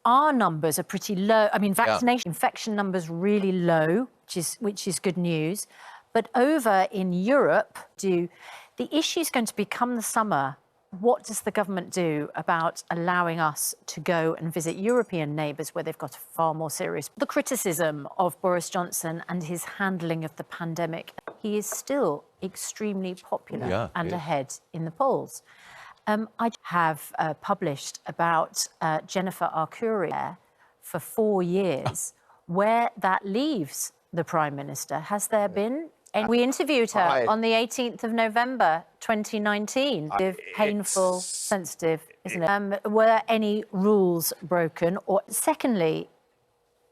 our numbers are pretty low. I mean, infection numbers really low, which is good news. But over in Europe, the issue is going to become the summer. What does the government do about allowing us to go and visit European neighbours where they've got a far more serious... The criticism of Boris Johnson and his handling of the pandemic, he is still extremely popular and ahead in the polls. I have published about Jennifer Arcuri for 4 years, where that leaves the Prime Minister. Has there been? And we interviewed her on the 18th of November, 2019. Painful, sensitive, isn't it? Were there any rules broken? Or secondly,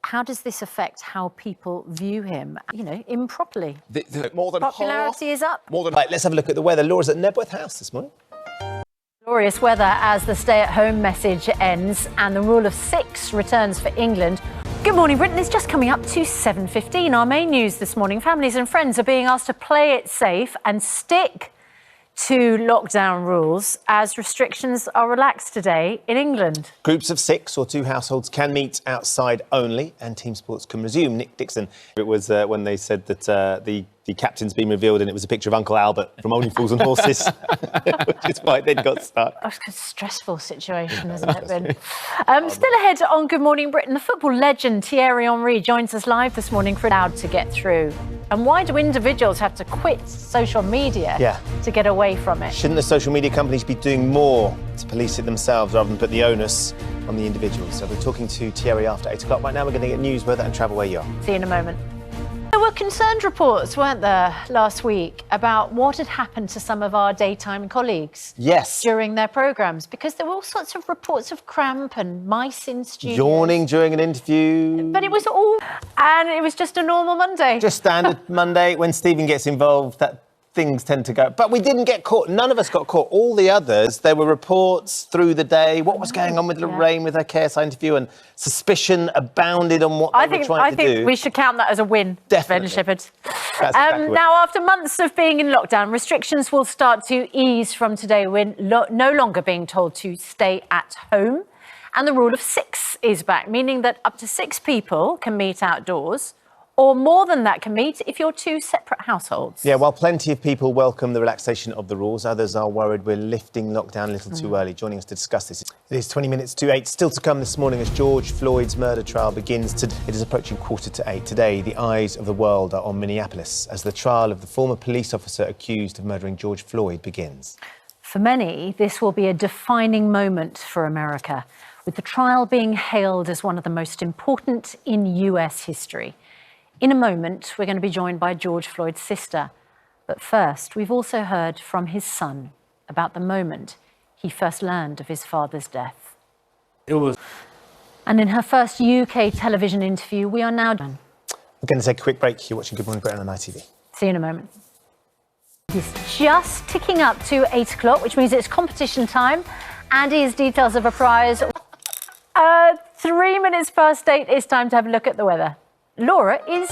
how does this affect how people view him, improperly? More than Popularity is up. Right, let's have a look at the weather. Laura's at Nebworth House this morning. Glorious weather as the stay-at-home message ends and the rule of 6 returns for England. Good morning, Britain. It's just coming up to 7:15. Our main news this morning, families and friends are being asked to play it safe and stick to lockdown rules as restrictions are relaxed today in England. Groups of 6 or 2 households can meet outside only and team sports can resume. Nick Dixon, it was when they said that the captain's been revealed and it was a picture of Uncle Albert from Only Fools and Horses, which is why they got stuck. It's a stressful situation, hasn't it been? Still ahead on Good Morning Britain, the football legend Thierry Henry joins us live this morning for allowed to get through. And why do individuals have to quit social media to get away from it? Shouldn't the social media companies be doing more to police it themselves rather than put the onus on the individuals? So we're talking to Thierry after 8 o'clock. Right now we're going to get news, weather and travel where you are. See you in a moment. There were concerned reports, weren't there, last week about what had happened to some of our daytime colleagues during their programmes, because there were all sorts of reports of cramp and mice in studios. Yawning during an interview. But it was all... And it was just a normal Monday. Just standard Monday. When Stephen gets involved, things tend to go. But we didn't get caught. None of us got caught. All the others, there were reports through the day. What was going on with Lorraine with her KSI interview, and suspicion abounded on what they were trying to do. I think we should count that as a win, Definitely. Ben Shepherd. Exactly now, after months of being in lockdown, restrictions will start to ease from today. We're no longer being told to stay at home. And the rule of 6 is back, meaning that up to 6 people can meet outdoors, or more than that can meet if you're 2 separate households. Yeah, while plenty of people welcome the relaxation of the rules, others are worried we're lifting lockdown a little too early. Joining us to discuss this, it is 20 minutes to 8. Still to come this morning as George Floyd's murder trial begins. It is approaching 7:45. Today, the eyes of the world are on Minneapolis as the trial of the former police officer accused of murdering George Floyd begins. For many, this will be a defining moment for America, with the trial being hailed as one of the most important in US history. In a moment, we're going to be joined by George Floyd's sister. But first, we've also heard from his son about the moment he first learned of his father's death. And in her first UK television interview, we are now done. We're going to take a quick break. You're watching Good Morning Britain on ITV. See you in a moment. It's just ticking up to 8 o'clock, which means it's competition time. And here's details of a prize. 3 minutes past 8, it's time to have a look at the weather. Laura is...